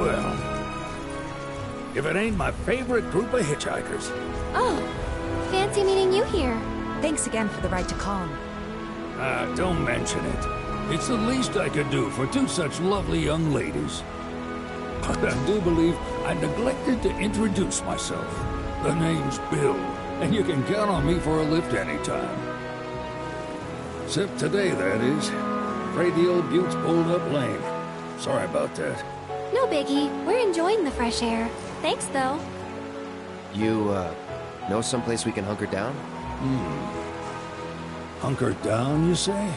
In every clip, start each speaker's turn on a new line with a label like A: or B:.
A: Well, if it ain't my favorite group of hitchhikers.
B: Oh, fancy meeting you here.
C: Thanks again for the ride to Calm.
A: Don't mention it. It's the least I could do for two such lovely young ladies. But I do believe I neglected to introduce myself. The name's Bill, and you can count on me for a lift anytime. Except today, that is. Afraid the old Butte's pulled up lame. Sorry about that.
B: No biggie. We're enjoying the fresh air. Thanks, though.
D: You, know someplace we can hunker down?
A: Hunker down, you say?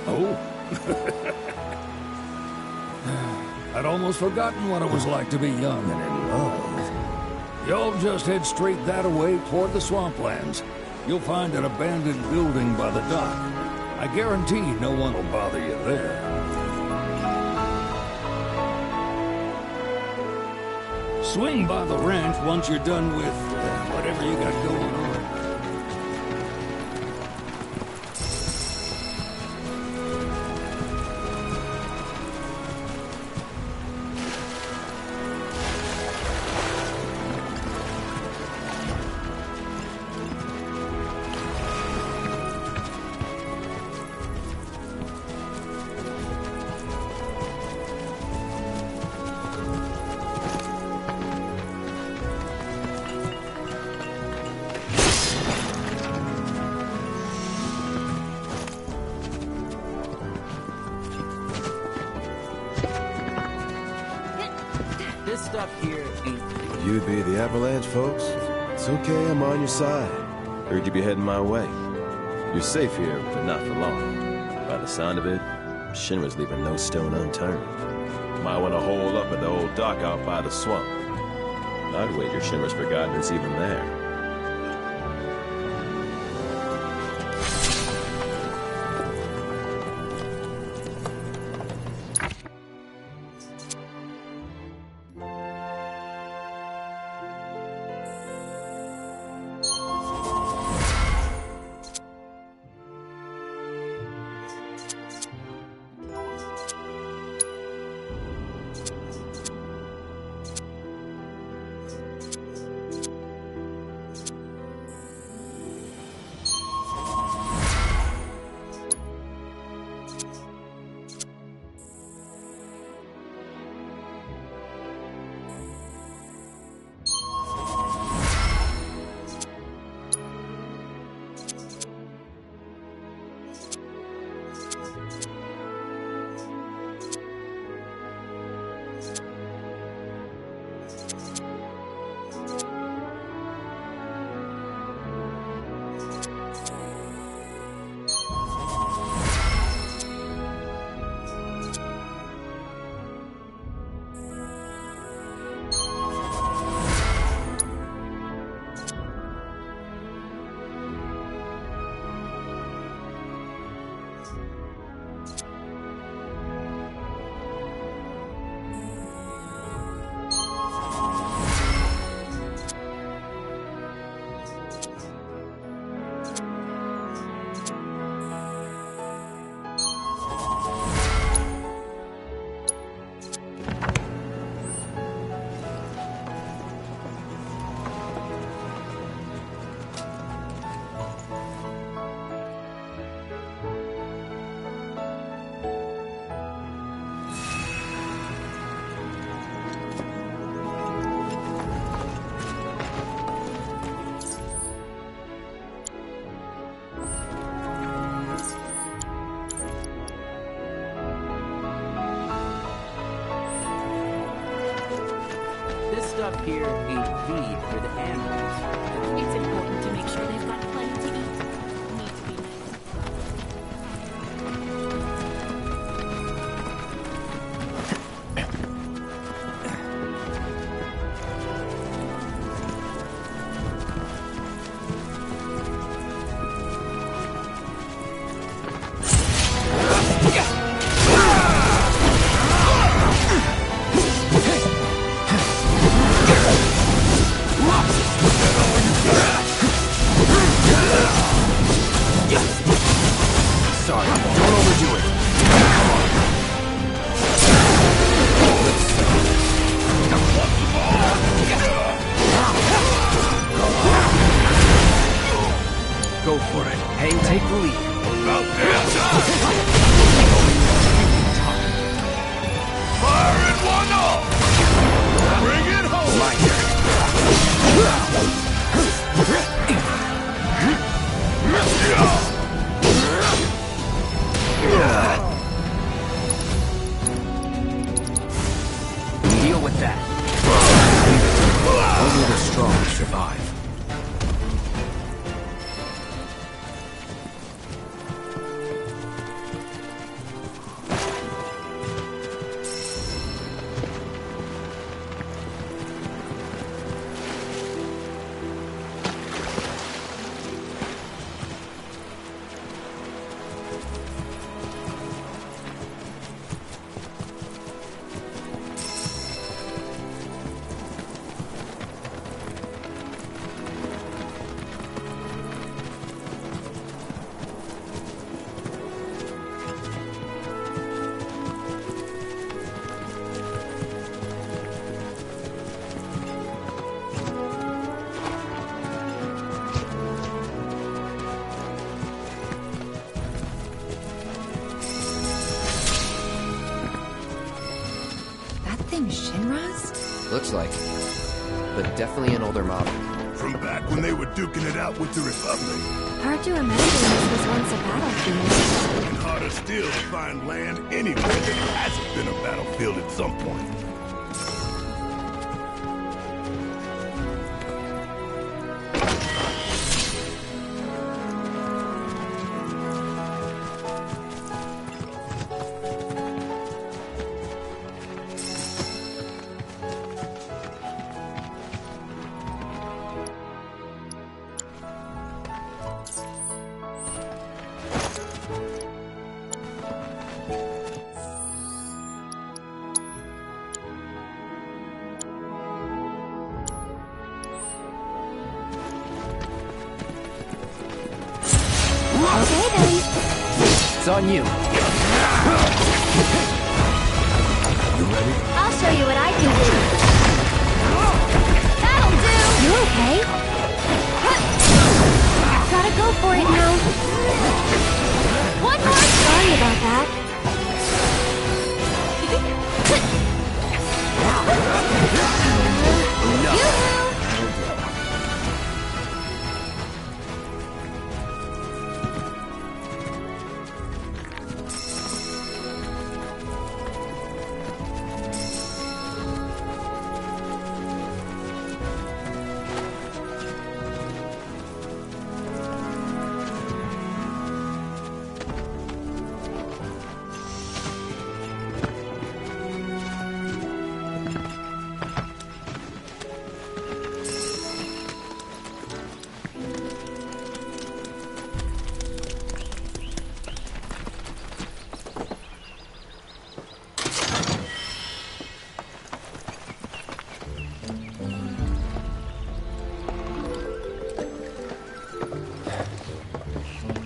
A: Oh? I'd almost forgotten what it was like to be young and in love. Y'all just head straight that away toward the swamplands. You'll find an abandoned building by the dock. I guarantee no one will bother you there. Swing by the ranch once you're done with whatever you got going on.
E: You'd be the Avalanche, folks? It's okay, I'm on your side. Heard you'd be heading my way. You're safe here, but not for long. By the sound of it, Shinra's leaving no stone unturned. Might want to hole up at the old dock out by the swamp. I'd wager Shinra's forgotten it's even there.
F: Up here ain't feed for the animals.
G: It's important to make sure they've got plenty to eat. Need to be
D: Sorry, don't overdo it. Come on.
F: Go for it. Hang, take the lead.
H: About damn time! Fire in one all! Bring it home!
F: My turn. Deal with that. Only the strong survive.
C: Shinra's?
D: Looks like. But definitely an older model.
H: From back when they were duking it out with the Republic.
B: Hard to imagine this was once a battlefield.
H: And harder still to find land anywhere that hasn't been a battlefield at some point.
B: Okay then.
D: It's on you.
E: You ready?
B: I'll show you what I can do. That'll do! You okay? Gotta go for it now. One more! Sorry about that. Yoo-hoo!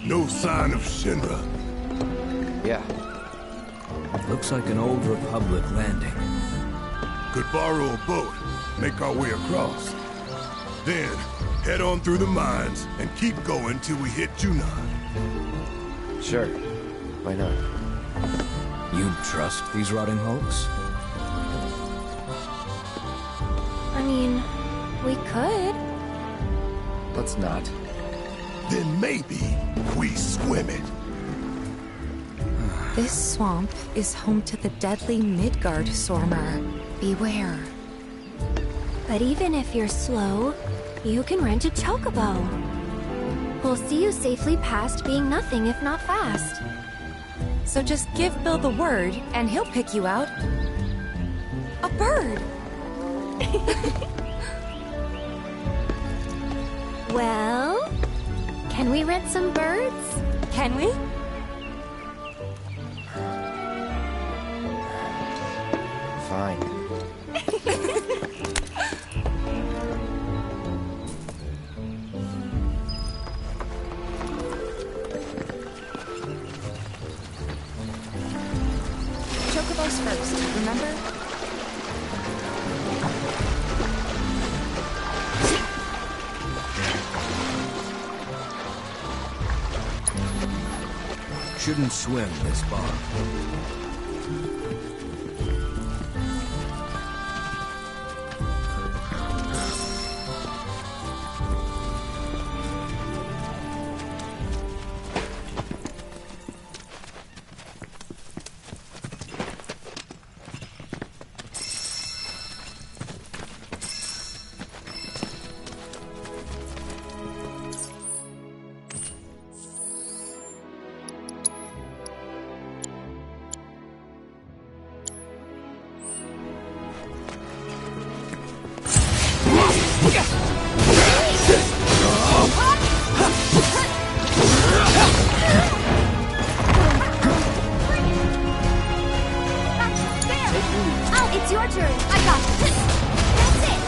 B: No sign of Shinra.
D: Yeah.
F: Looks like an old Republic landing.
H: Could borrow a boat, make our way across. Then, head on through the mines and keep going till we hit Junon.
D: Sure. Why not?
F: You trust these rotting hulks?
B: I mean, we could.
D: Let's not.
H: Then maybe we swim it.
C: This swamp is home to the deadly Midgard Sormer. Beware.
B: But even if you're slow, you can rent a chocobo. We'll see you safely past being nothing if not fast.
C: So just give Bill the word, and he'll pick you out. A bird!
B: Well, can we rent some birds?
C: Can we?
D: Fine.
C: Chocobos first, remember?
F: shouldn't swim this far.
B: It's your turn. I got this. That's it.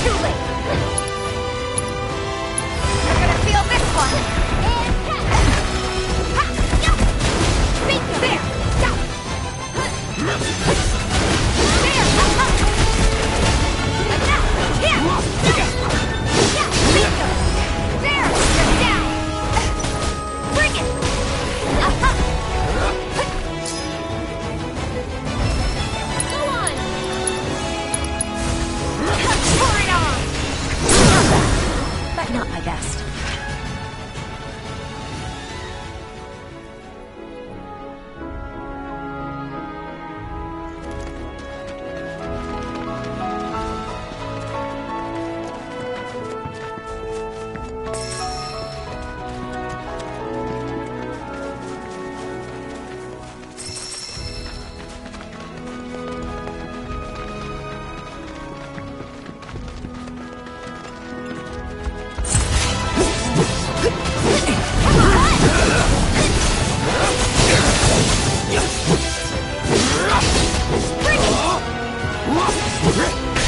B: Too late. You're gonna feel this one.
C: But not my best.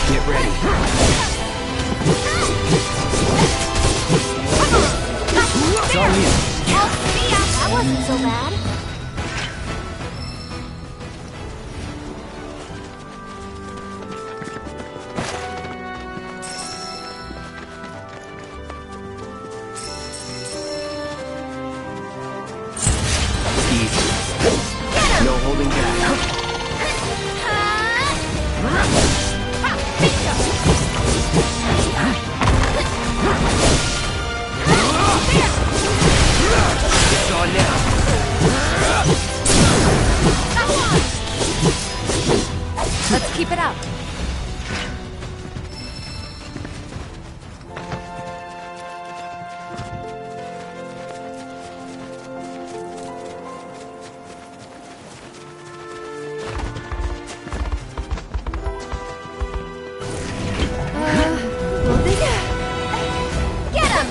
D: Get ready.
F: It's on you.
B: That wasn't so bad.
D: Easy. No holding back. It's on now.
C: Let's keep it up.
B: Get him!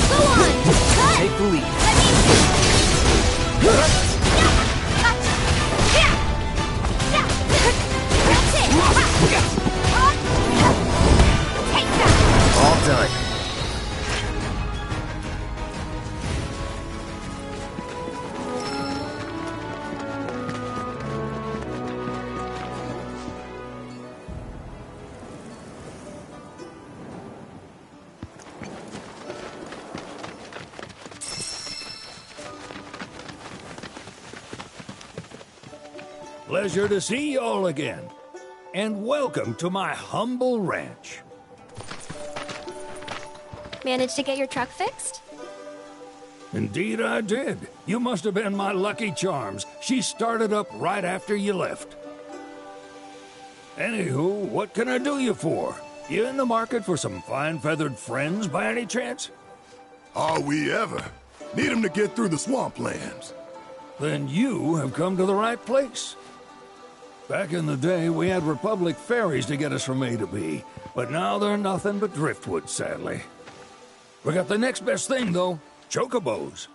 B: Go on! Cut!
D: Take the lead.
B: That's it! Take that!
D: All done.
A: Pleasure to see you all again. And welcome to my humble ranch.
B: Managed to get your truck fixed?
A: Indeed I did. You must have been my lucky charms. She started up right after you left. Anywho, what can I do you for? You in the market for some fine feathered friends by any chance?
H: Are we ever? Need 'em to get through the swamplands.
A: Then you have come to the right place. Back in the day, we had Republic ferries to get us from A to B, but now they're nothing but driftwood, sadly. We got the next best thing, though. Chocobos.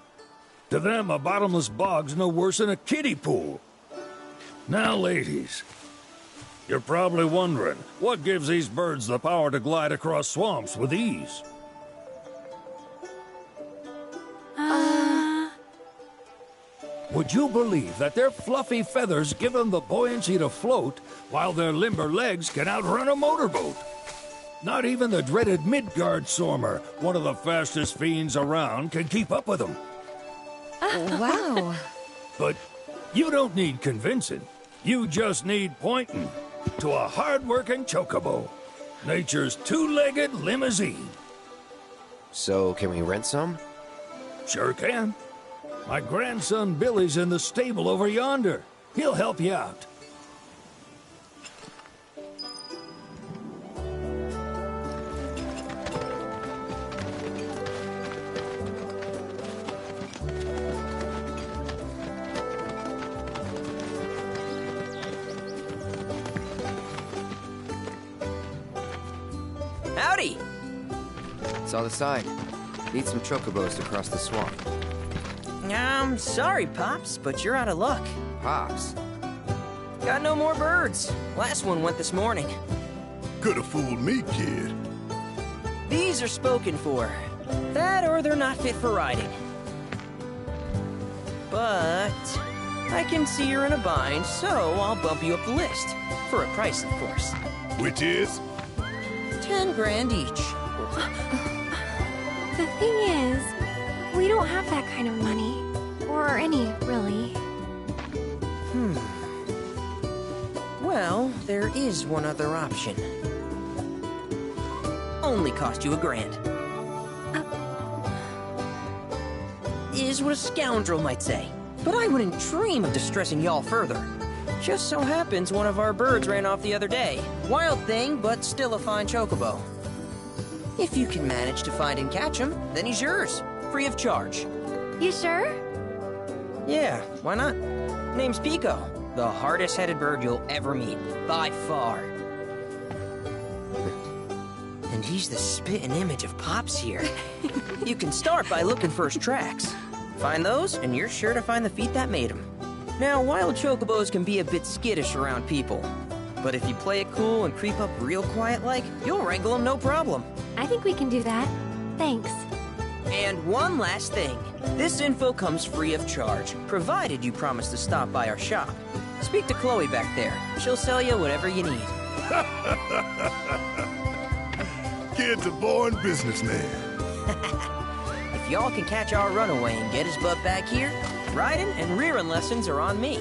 A: To them, a bottomless bog's no worse than a kiddie pool. Now, ladies, you're probably wondering, what gives these birds the power to glide across swamps with ease? Would you believe that their fluffy feathers give them the buoyancy to float, while their limber legs can outrun a motorboat? Not even the dreaded Midgard Sormer, one of the fastest fiends around, can keep up with them.
C: Wow.
A: But you don't need convincing. You just need pointing to a hard-working chocobo. Nature's two-legged limousine.
D: So, can we rent some?
A: Sure can. My grandson Billy's in the stable over yonder. He'll help you out.
I: Howdy!
D: Saw the sign. Need some chocobos to cross the swamp.
I: I'm sorry, Pops, but you're out of luck.
D: Pops.
I: Got no more birds. Last one went this morning.
H: Could've fooled me, kid.
I: These are spoken for. That or they're not fit for riding. But I can see you're in a bind, so I'll bump you up the list. For a price, of course.
H: Which is?
I: 10 grand each.
B: The thing is, we don't have that kind of money. Or any, really.
I: Well, there is one other option. Only cost you $1,000. Is what a scoundrel might say. But I wouldn't dream of distressing y'all further. Just so happens one of our birds ran off the other day. Wild thing, but still a fine chocobo. If you can manage to find and catch him, then he's yours. Free of charge.
B: You sure?
I: Yeah, why not? Name's Pico. The hardest-headed bird you'll ever meet. By far. And he's the spitting image of Pops here. You can start by looking for his tracks. Find those, and you're sure to find the feet that made him. Now, wild chocobos can be a bit skittish around people. But if you play it cool and creep up real quiet-like, you'll wrangle them no problem.
B: I think we can do that. Thanks.
I: And one last thing. This info comes free of charge, provided you promise to stop by our shop. Speak to Chloe back there. She'll sell you whatever you need.
H: Kid's a born businessman.
I: If y'all can catch our runaway and get his butt back here, riding and rearing lessons are on me.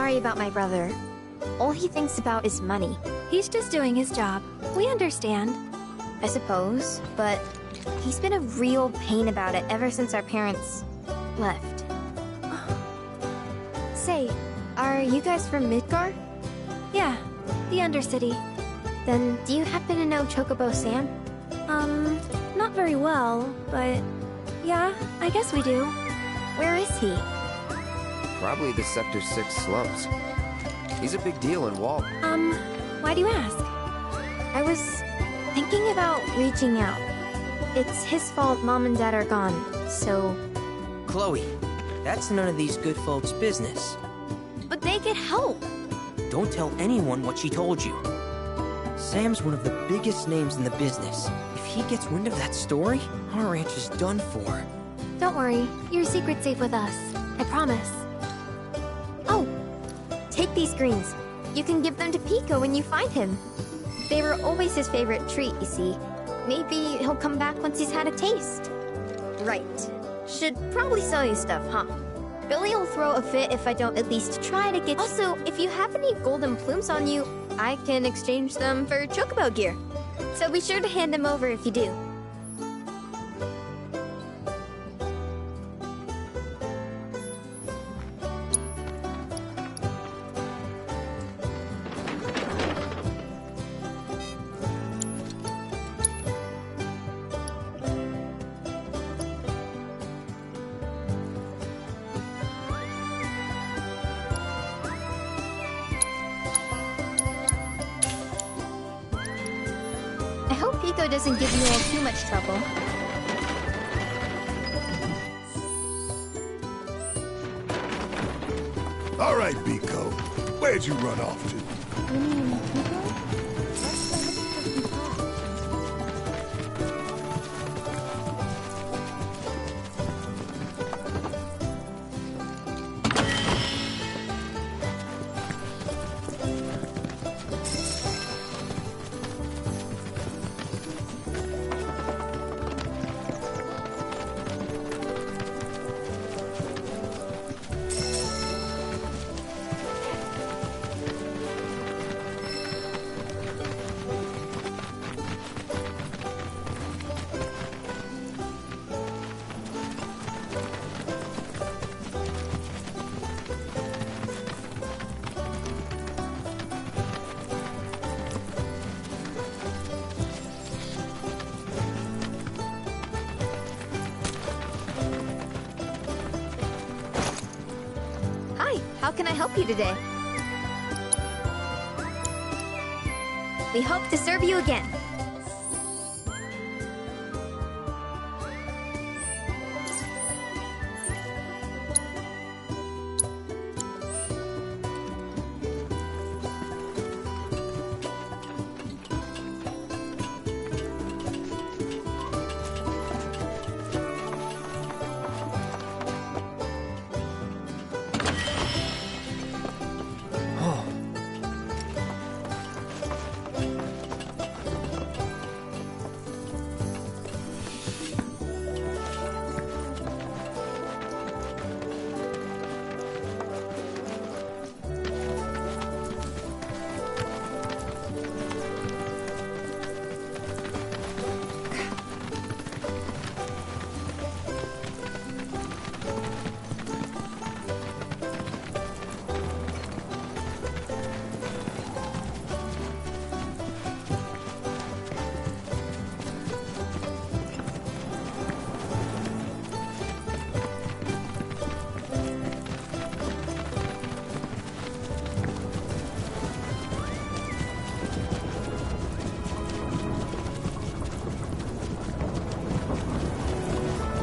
B: sorry about my brother. All he thinks about is money.
J: He's just doing his job. We understand.
B: I suppose, but he's been a real pain about it ever since our parents left. Say, are you guys from Midgar?
J: Yeah, the Undercity.
B: Then do you happen to know Chocobo Sam?
J: Not very well, but yeah, I guess we do.
B: Where is he?
D: Probably the Sector 6 slums. He's a big deal in Wall.
J: Why do you ask?
B: I was thinking about reaching out. It's his fault Mom and Dad are gone, so...
I: Chloe, that's none of these good folks' business.
B: But they get help.
I: Don't tell anyone what she told you. Sam's one of the biggest names in the business. If he gets wind of that story, our ranch is done for.
J: Don't worry, your secret's safe with us. I promise.
B: Oh, take these greens. You can give them to Pico when you find him. They were always his favorite treat, you see. Maybe he'll come back once he's had a taste. Right. Should probably sell you stuff, huh? Billy will throw a fit if I don't at least try to get... Also, if you have any golden plumes on you, I can exchange them for Chocobo gear. So be sure to hand them over if you do. I hope Pico doesn't give you all too much trouble.
H: All right, Pico. Where'd you run off to?
B: Hi, how can I help you today? We hope to serve you again.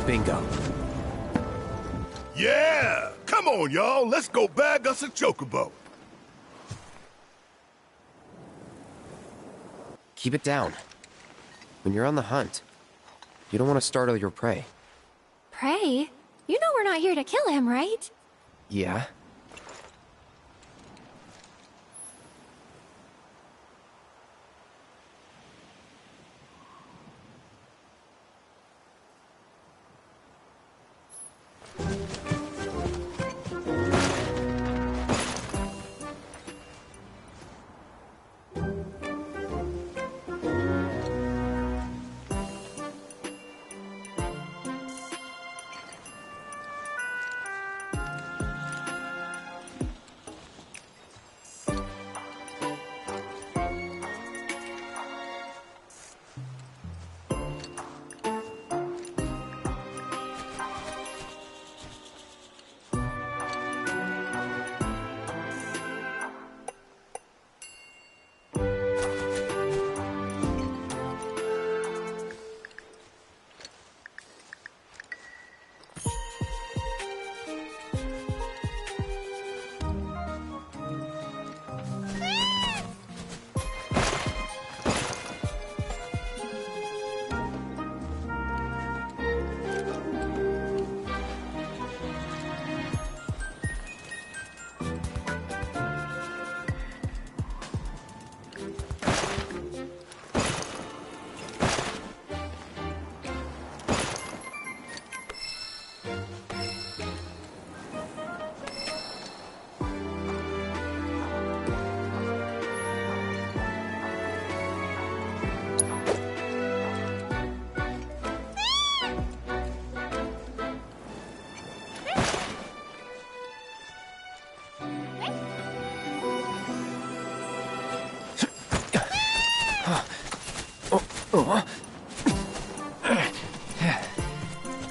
F: Bingo.
H: Yeah! Come on, y'all. Let's go bag us a chocobo.
D: Keep it down. When you're on the hunt, you don't want to startle your prey.
J: Prey? You know we're not here to kill him, right?
D: Yeah?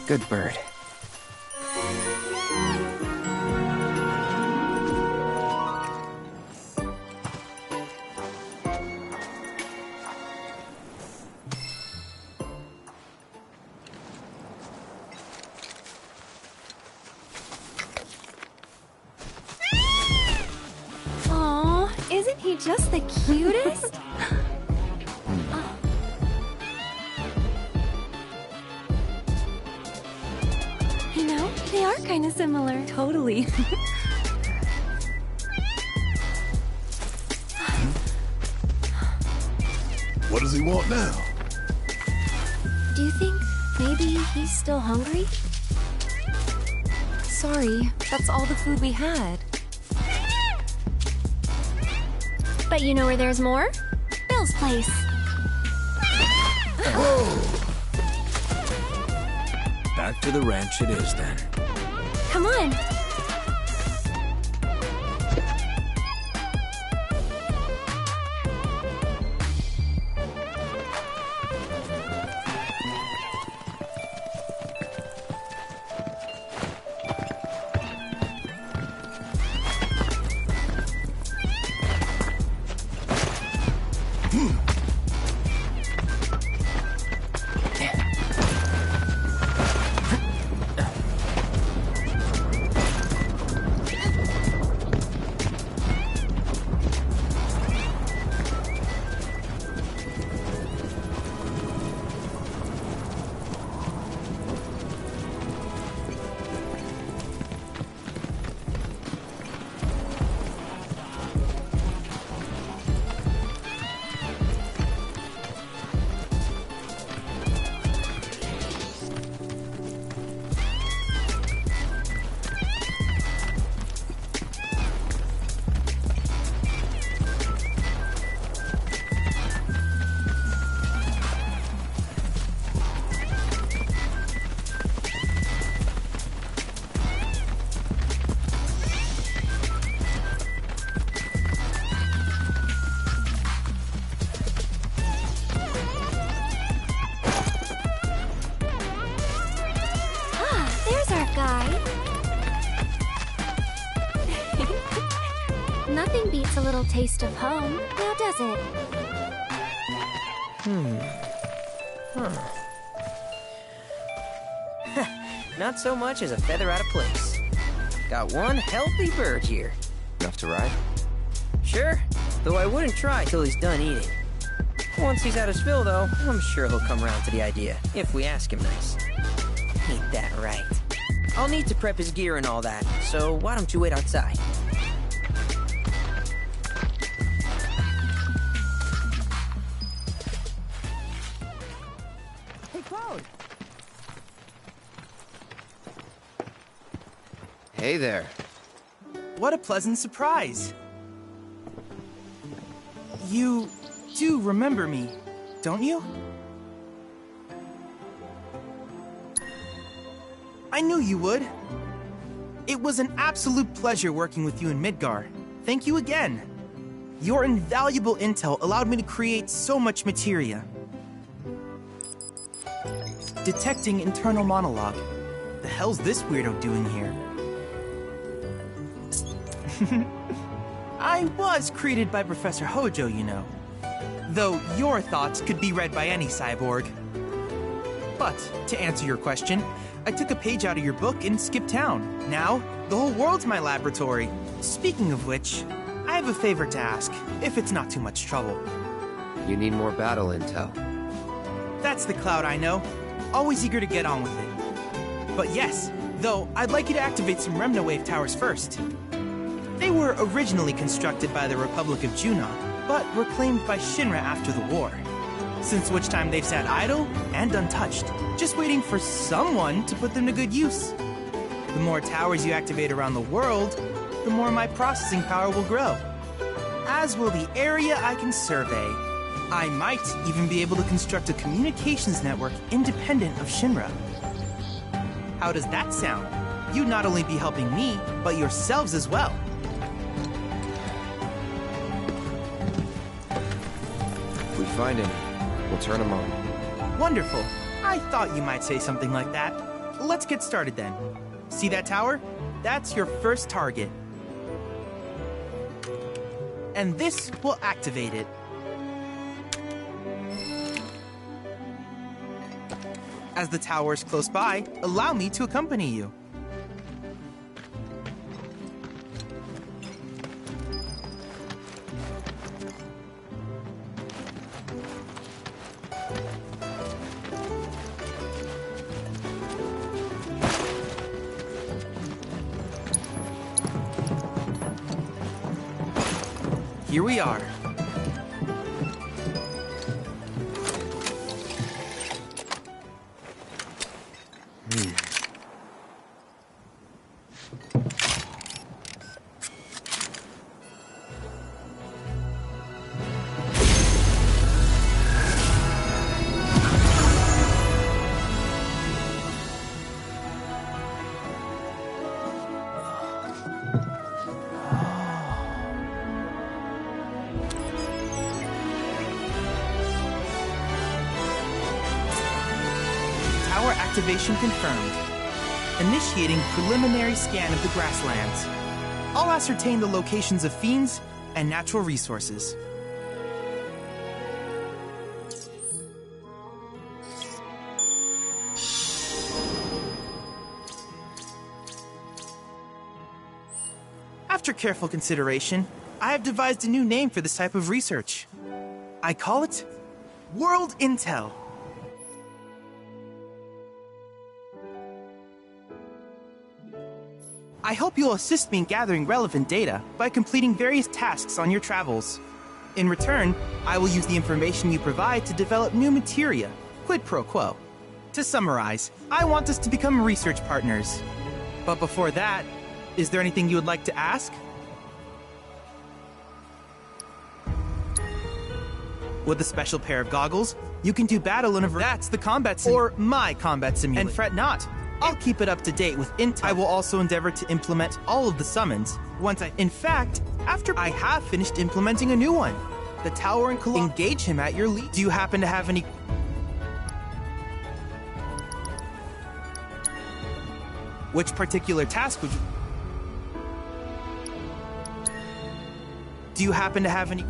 D: Good bird.
J: Aw, isn't he just the cutest? You know, they are kind of similar.
C: Totally.
H: What does he want now?
J: Do you think maybe he's still hungry?
C: Sorry, that's all the food we had.
J: But you know where there's more? Bill's place.
F: Back to the ranch it is then.
J: Come on. Nothing beats a little taste of home, now does it?
I: Not so much as a feather out of place. Got one healthy bird here.
D: Enough to ride?
I: Sure, though I wouldn't try till he's done eating. Once he's had his fill, though, I'm sure he'll come around to the idea, if we ask him nice. Ain't that right? I'll need to prep his gear and all that, so why don't you wait outside?
K: Hey, Cloud!
D: Hey there.
K: What a pleasant surprise! You do remember me, don't you? I knew you would. It was an absolute pleasure working with you in Midgar. Thank you again. Your invaluable intel allowed me to create so much materia. Detecting internal monologue. The hell's this weirdo doing here? I was created by Professor Hojo, you know. Though your thoughts could be read by any cyborg. But, to answer your question, I took a page out of your book and skipped town. Now, the whole world's my laboratory. Speaking of which, I have a favor to ask, if it's not too much trouble.
D: You need more battle intel.
K: That's the Cloud I know. Always eager to get on with it. But yes, though, I'd like you to activate some Remnawave towers first. They were originally constructed by the Republic of Junon, but were claimed by Shinra after the war. Since which time they've sat idle and untouched, just waiting for someone to put them to good use. The more towers you activate around the world, the more my processing power will grow. As will the area I can survey. I might even be able to construct a communications network independent of Shinra. How does that sound? You'd not only be helping me, but yourselves as well.
D: If we find any, We'll turn them on.
K: Wonderful. I thought you might say something like that. Let's get started then. See that tower? That's your first target. And this will activate it. As the tower is close by, allow me to accompany you. Here we are. Tower activation confirmed. Initiating preliminary scan of the grasslands. I'll ascertain the locations of fiends and natural resources. After careful consideration, I have devised a new name for this type of research. I call it World Intel. I hope you'll assist me in gathering relevant data by completing various tasks on your travels. In return, I will use the information you provide to develop new materia, quid pro quo. To summarize, I want us to become research partners. But before that, is there anything you would like to ask? With a special pair of goggles, you can do battle in a That's the combat sim, or my combat simulator. And fret not, I'll keep it up to date with intel. I will also endeavor to implement all of the summons in fact, after I have finished implementing a new one. The tower and engage him at your lead. Do you happen to have any... Which particular task would you... Do you happen to have any...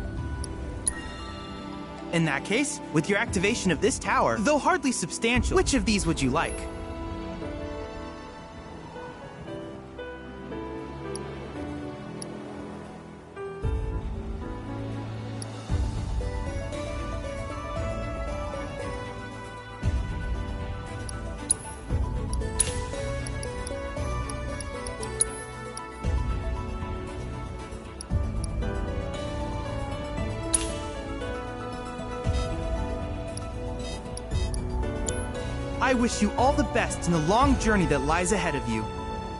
K: In that case, with your activation of this tower, though hardly substantial, which of these would you like? I wish you all the best in the long journey that lies ahead of you.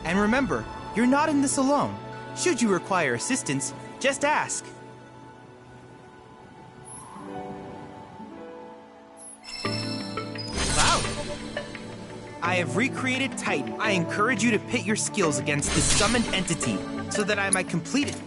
K: And remember, you're not in this alone. Should you require assistance, just ask. Cloud! I have recreated Titan. I encourage you to pit your skills against this summoned entity so that I might complete it.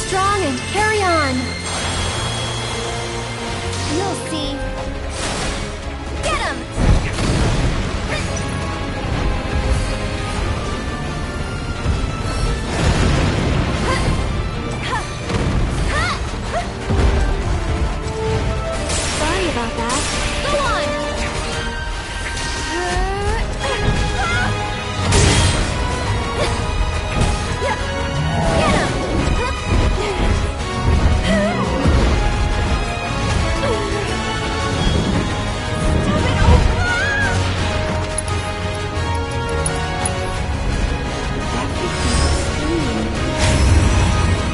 J: strong and carry on.
B: You'll see. Get him!
J: Sorry about that.
B: Go on! Get him!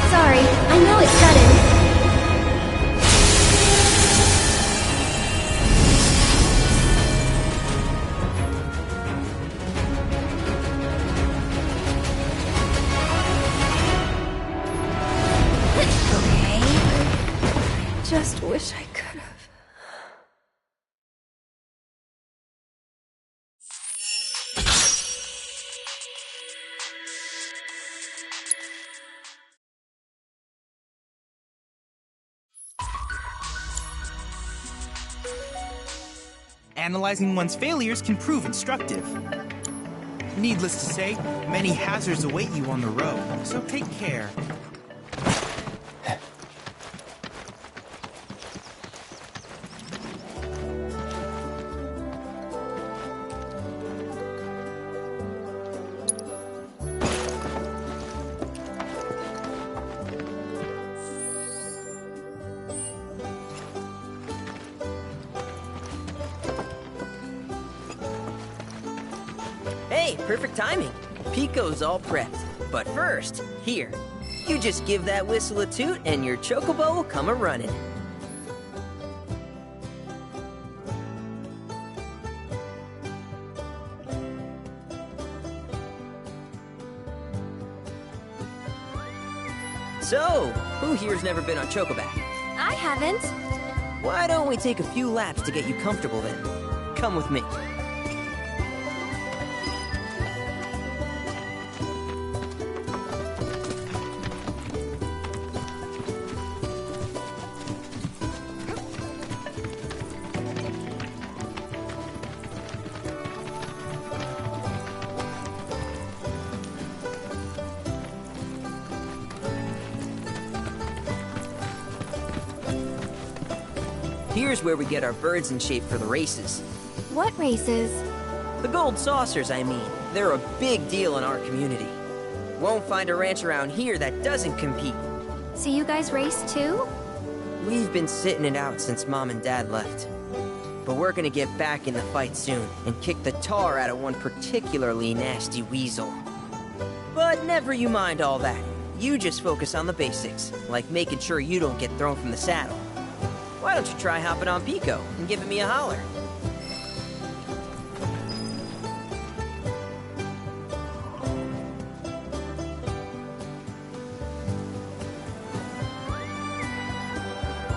J: Sorry, I know it's sudden. Okay. Just wish I could have.
K: Analyzing one's failures can prove instructive. Needless to say, many hazards await you on the road, so take care.
I: Hey, perfect timing. Pico's all prepped. But first, here. You just give that whistle a toot and your chocobo will come a-running. So, who here's never been on Chocoback?
B: I haven't.
I: Why don't we take a few laps to get you comfortable then? Come with me. Here's where we get our birds in shape for the races.
B: What races?
I: The gold saucers, I mean. They're a big deal in our community. Won't find a ranch around here that doesn't compete.
B: So you guys race too?
I: We've been sitting it out since Mom and Dad left. But we're gonna get back in the fight soon and kick the tar out of one particularly nasty weasel. But never you mind all that. You just focus on the basics, like making sure you don't get thrown from the saddle. Why don't you try hopping on Pico and giving me a holler?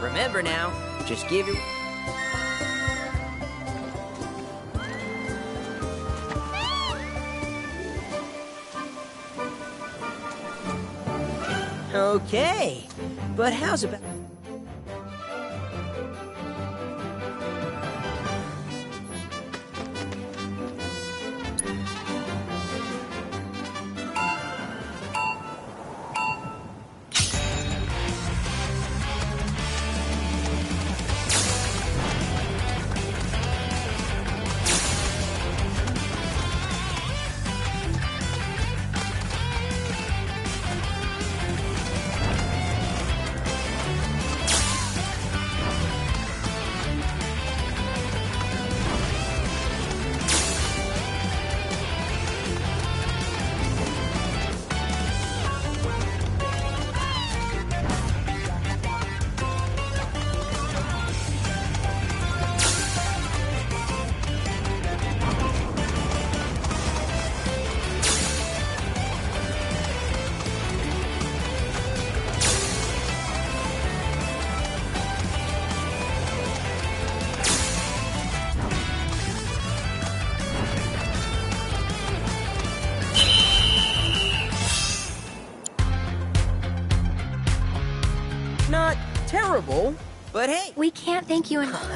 I: Remember now, just give it... Okay, but how's about... horrible, but hey.
C: We can't thank you enough.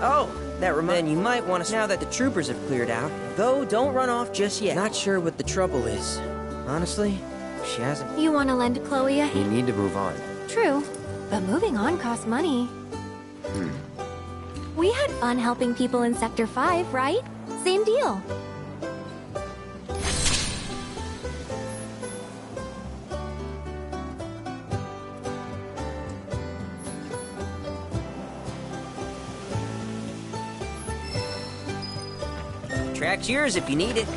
I: Oh, that reminds me, you might want to, now that the troopers have cleared out. Though, don't run off just yet. Not sure what the trouble is. Honestly, she hasn't...
J: You want to lend Chloe a
D: We
J: hand?
D: need to move on.
J: True, but moving on costs money. We had fun helping people in Sector 5, right? Same deal.
I: Track's yours if you need it.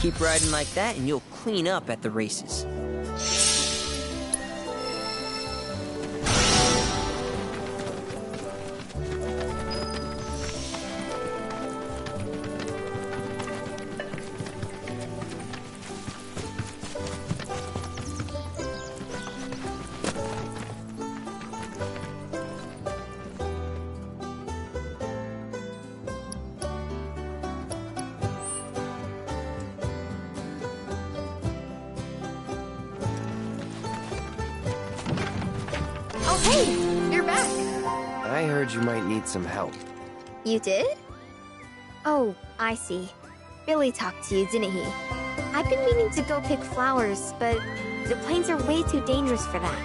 I: Keep riding like that and you'll clean up at the races.
B: Oh, hey! You're back.
D: I heard you might need some help.
B: You did? Oh, I see. Billy talked to you, didn't he? I've been meaning to go pick flowers, but the plains are way too dangerous for that.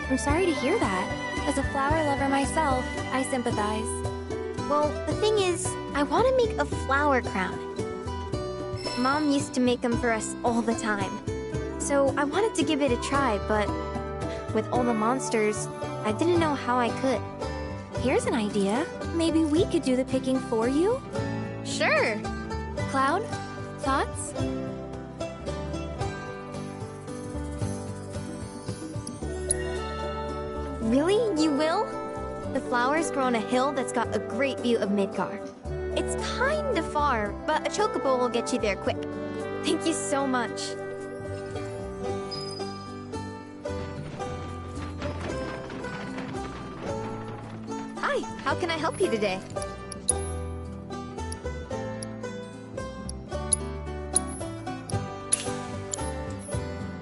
J: I'm sorry to hear that. As a flower lover myself, I sympathize.
B: Well, the thing is, I want to make a flower crown. Mom used to make them for us all the time. So I wanted to give it a try, but with all the monsters, I didn't know how I could.
J: Here's an idea. Maybe we could do the picking for you?
B: Sure!
J: Cloud, thoughts?
B: Really? You will? The flowers grow on a hill that's got a great view of Midgar. It's kinda far, but a chocobo will get you there quick. Thank you so much. Hi, how can I help you today?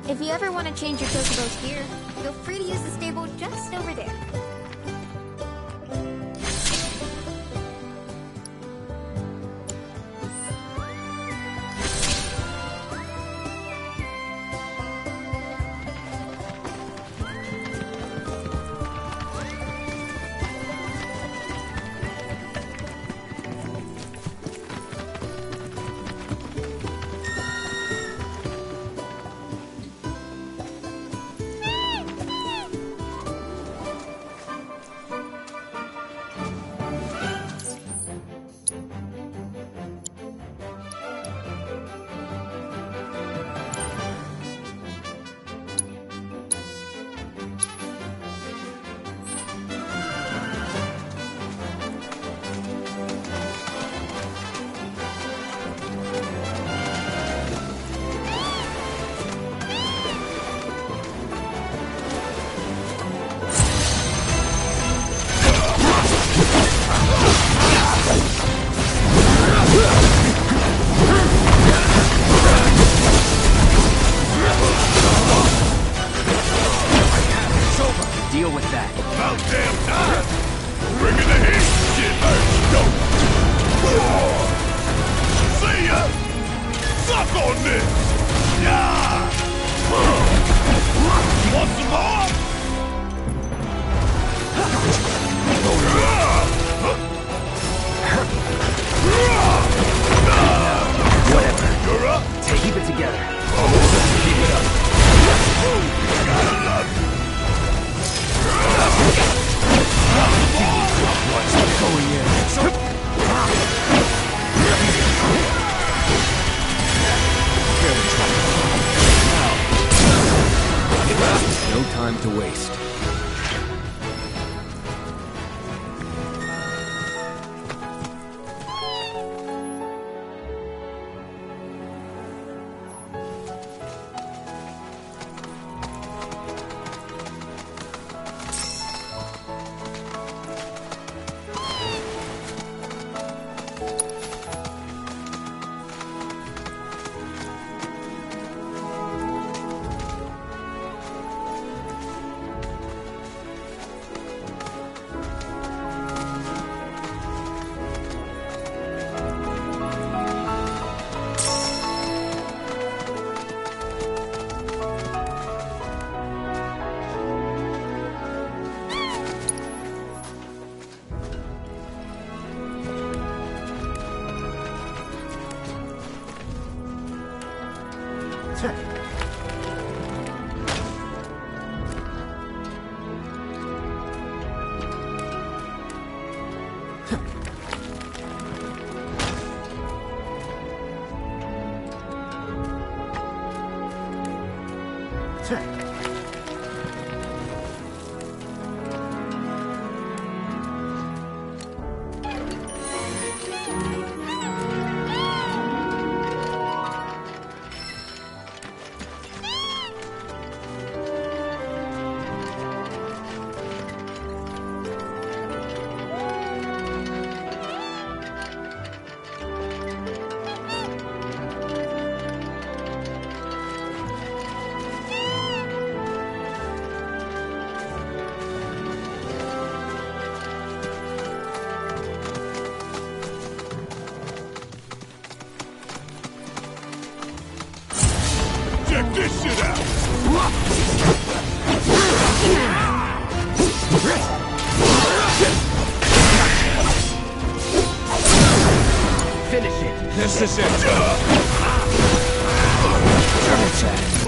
B: If you ever want to change your chocobo's gear, feel free to use the stable just over there.
F: Deal with that.
H: About damn time! Bringing the heat! Shit hurts, don't see ya! Suck on this! Yeah! Want some more?
F: Whatever.
H: You're up!
F: Keep it together.
H: Keep it up! Gotta love you!
F: time to waste.
H: Check this shit out!
I: Finish it.
F: This is it. Turn attack.